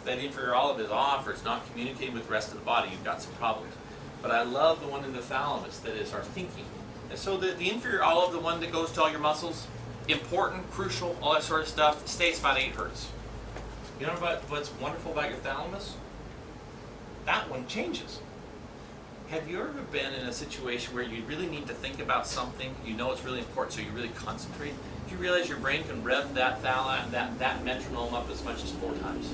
that inferior olive is off or it's not communicating with the rest of the body, you've got some problems. But I love the one in the thalamus that is our thinking. And so the inferior olive, the one that goes to all your muscles, important, crucial, all that sort of stuff, stays about 8 hertz. You know what's wonderful about your thalamus? That one changes. Have you ever been in a situation where you really need to think about something, you know it's really important, so you really concentrate? Do you realize your brain can rev that metronome up as much as 4 times?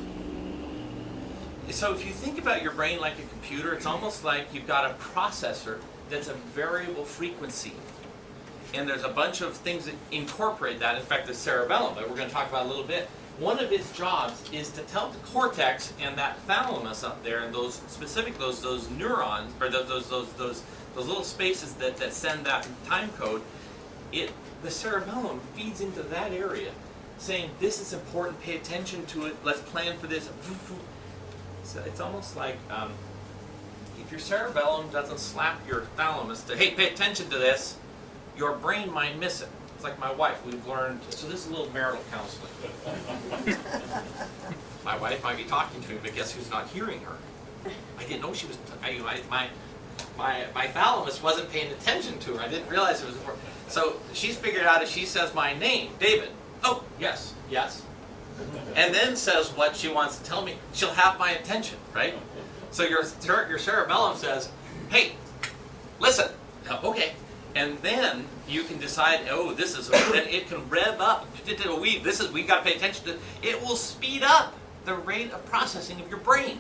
So if you think about your brain like a computer, it's almost like you've got a processor that's a variable frequency. And there's a bunch of things that incorporate that. In fact, the cerebellum that we're going to talk about a little bit, one of its jobs is to tell the cortex and that thalamus up there, and those specific those neurons or those little spaces that send that time code. The cerebellum feeds into that area, saying this is important. Pay attention to it. Let's plan for this. So it's almost like if your cerebellum doesn't slap your thalamus to, hey, pay attention to this, your brain might miss it. It's like my wife. We've learned, so this is a little marital counseling. My wife might be talking to me, but guess who's not hearing her? I didn't know she was, my thalamus wasn't paying attention to her. I didn't realize it was important. So she's figured out if she says my name, David, oh, yes, yes, and then says what she wants to tell me, she'll have my attention, right? So your cerebellum says, hey, listen, okay. And then you can decide, oh, this is, then it can rev up. We got to pay attention to. It will speed up the rate of processing of your brain.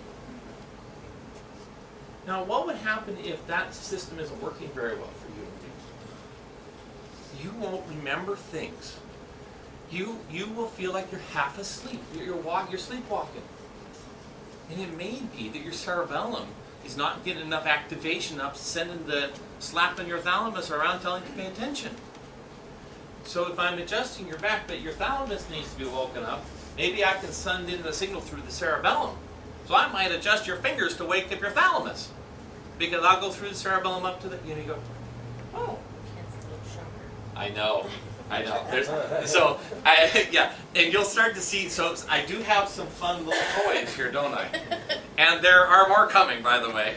Now, what would happen if that system isn't working very well for you? You won't remember things. You will feel like you're half asleep. You're sleepwalking. And it may be that your cerebellum is not getting enough activation up, slapping your thalamus around, telling you to pay attention. So if I'm adjusting your back, but your thalamus needs to be woken up, maybe I can send in the signal through the cerebellum. So I might adjust your fingers to wake up your thalamus, because I'll go through the cerebellum up to the, you go, oh. I know. And you'll start to see, so I do have some fun little toys here, don't I? And there are more coming, by the way.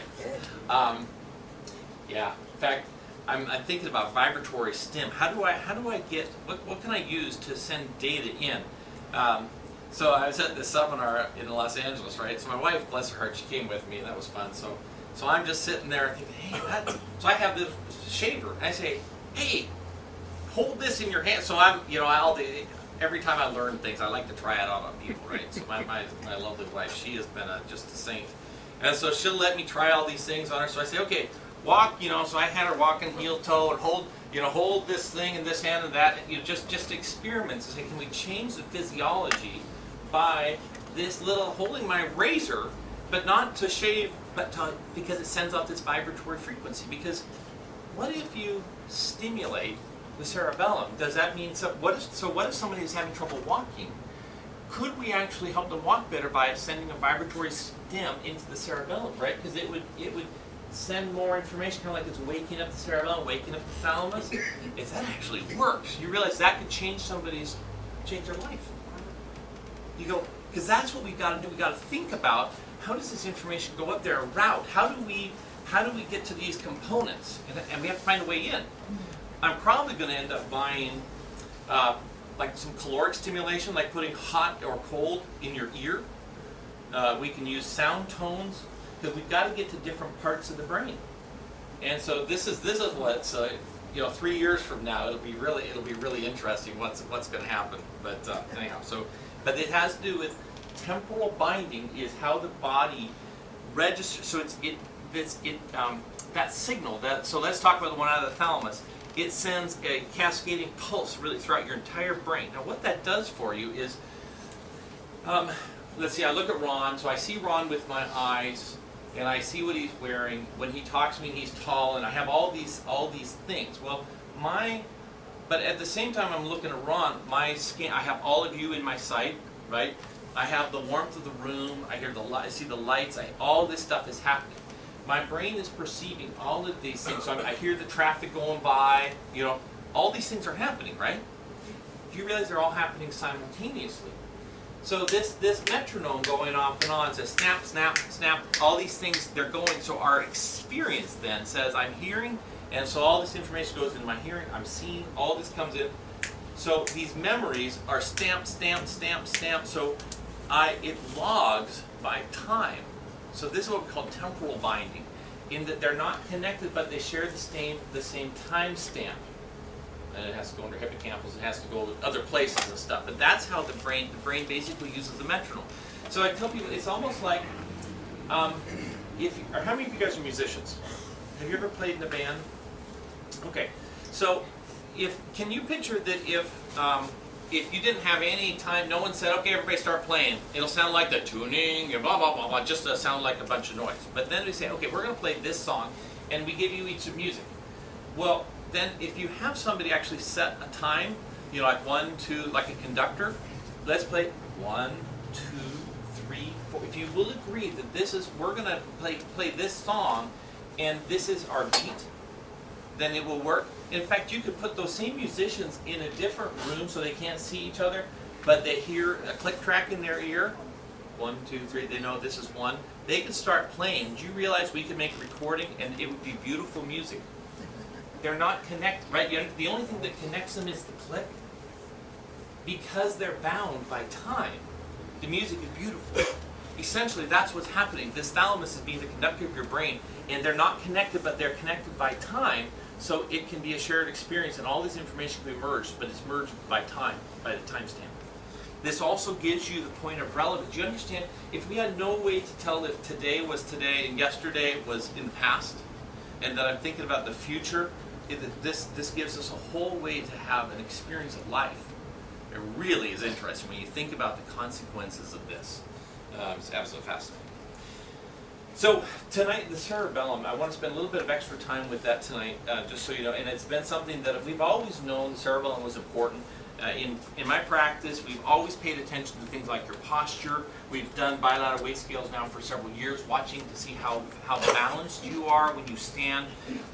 Yeah, in fact, I'm thinking about vibratory stim. How do I get, what can I use to send data in? So I was at this seminar in Los Angeles, right? So my wife, bless her heart, she came with me, and that was fun. So I'm just sitting there thinking, hey, so I have this shaver, and I say, hey, hold this in your hand. So every time I learn things, I like to try it out on people, right? So my lovely wife, she has been just a saint. And so she'll let me try all these things on her. So I say, okay, walk, so I had her walking heel toe and hold this thing in this hand and that. Just experiments. Say, can we change the physiology by this little holding my razor, but not to shave, but because it sends out this vibratory frequency. Because what if you stimulate the cerebellum? Does that mean what if somebody is having trouble walking? Could we actually help them walk better by sending a vibratory stim into the cerebellum, right? Because it would send more information, kind of like it's waking up the cerebellum, waking up the thalamus. If that actually works, you realize that could change their life. You go, because that's what we've got to do. We've got to think about, how does this information go up there, a route? How do we get to these components? And we have to find a way in. I'm probably going to end up buying like some caloric stimulation, like putting hot or cold in your ear. We can use sound tones, because we've got to get to different parts of the brain. And so this is what's 3 years from now it'll be really interesting what's going to happen. But anyhow, but it has to do with temporal binding, is how the body registers. So that signal so let's talk about the one out of the thalamus. It sends a cascading pulse really throughout your entire brain. Now what that does for you is, let's see, I look at Ron, so I see Ron with my eyes, and I see what he's wearing. When he talks to me, he's tall, and I have all these things. Well, but at the same time I'm looking at Ron, my skin, I have all of you in my sight, right? I have the warmth of the room, I see the lights, all this stuff is happening. My brain is perceiving all of these things. So I hear the traffic going by, all these things are happening, right? Do you realize they're all happening simultaneously? So this metronome going off and on says snap, snap, snap, all these things, they're going, so our experience then says I'm hearing, and so all this information goes into my hearing, I'm seeing, all this comes in. So these memories are stamped, stamped, stamped, stamped, so it logs by time. So this is what we call temporal binding, in that they're not connected, but they share the same time stamp. And it has to go under hippocampus, it has to go other places and stuff. But that's how the brain basically uses the metronome. So I tell people, it's almost like, how many of you guys are musicians? Have you ever played in a band? Okay, so can you picture that if you didn't have any time, no one said, okay, everybody start playing, it'll sound like the tuning, and blah, blah, blah, blah, just sound like a bunch of noise. But then we say, okay, we're going to play this song, and we give you each of music. Well, then if you have somebody actually set a time, like 1, 2, like a conductor, let's play 1, 2, 3, 4. If you will agree that we're going to play this song, and this is our beat, then it will work. In fact, you could put those same musicians in a different room so they can't see each other, but they hear a click track in their ear. 1, 2, 3, they know this is 1. They can start playing. Do you realize we could make a recording and it would be beautiful music? They're not connected, right? The only thing that connects them is the click. Because they're bound by time, the music is beautiful. Essentially, that's what's happening. This thalamus is being the conductor of your brain, and they're not connected, but they're connected by time, so it can be a shared experience, and all this information can be merged, but it's merged by time, by the timestamp. This also gives you the point of relevance. You understand, if we had no way to tell if today was today and yesterday was in the past, and that I'm thinking about the future, this gives us a whole way to have an experience of life. It really is interesting when you think about the consequences of this. It's absolutely fascinating. So tonight, the cerebellum, I want to spend a little bit of extra time with that tonight, just so you know, and it's been something that we've always known the cerebellum was important. In my practice, we've always paid attention to things like your posture. We've done bilateral weight scales now for several years, watching to see how balanced you are when you stand.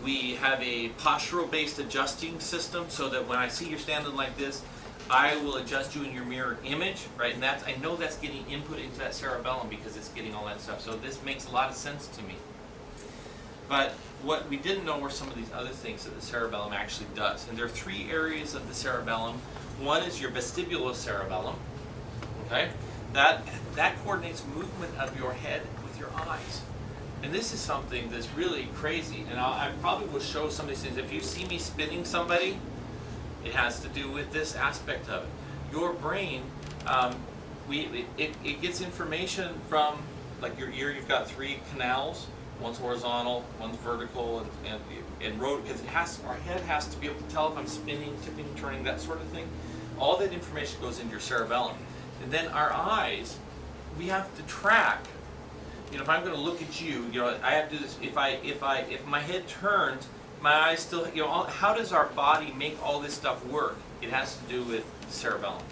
We have a postural-based adjusting system so that when I see you standing like this, I will adjust you in your mirror image, right? And I know that's getting input into that cerebellum because it's getting all that stuff. So this makes a lot of sense to me. But what we didn't know were some of these other things that the cerebellum actually does. And there are 3 areas of the cerebellum. One is your vestibulocerebellum, okay? That coordinates movement of your head with your eyes. And this is something that's really crazy. And I probably will show some of these things. If you see me spinning somebody, it has to do with this aspect of it. Your brain, it gets information from, like your ear, you've got 3 canals. One's horizontal, one's vertical, and road, because our head has to be able to tell if I'm spinning, tipping, turning, that sort of thing. All that information goes into your cerebellum. And then our eyes, we have to track. If I'm going to look at you, I have to do this. If my head turns, my eyes still, how does our body make all this stuff work? It has to do with the cerebellum.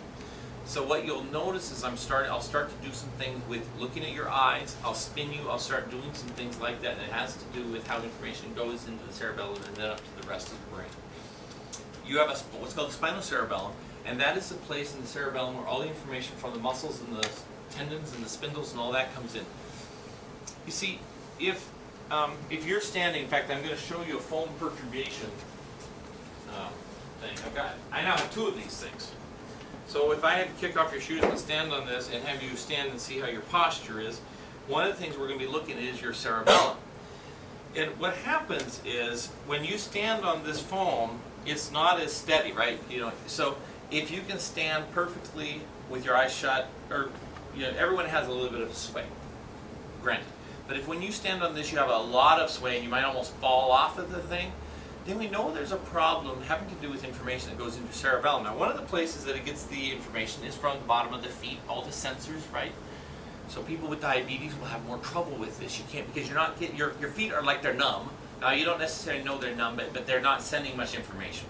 So what you'll notice is I'll start to do some things with looking at your eyes. I'll spin you. I'll start doing some things like that. And it has to do with how information goes into the cerebellum and then up to the rest of the brain. You have what's called the spinocerebellum, and that is the place in the cerebellum where all the information from the muscles and the tendons and the spindles and all that comes in. You see, if you're standing, in fact, I'm going to show you a foam perturbation thing. I now have 2 of these things. So if I had to kick off your shoes and stand on this and have you stand and see how your posture is, one of the things we're going to be looking at is your cerebellum. And what happens is when you stand on this foam, it's not as steady, right? So if you can stand perfectly with your eyes shut, or everyone has a little bit of a sway, granted. But if when you stand on this you have a lot of sway and you might almost fall off of the thing, then we know there's a problem having to do with information that goes into cerebellum. Now, one of the places that it gets the information is from the bottom of the feet, all the sensors, right? So people with diabetes will have more trouble with this. You can't, because you're not getting, your feet are like they're numb. Now, you don't necessarily know they're numb, but they're not sending much information.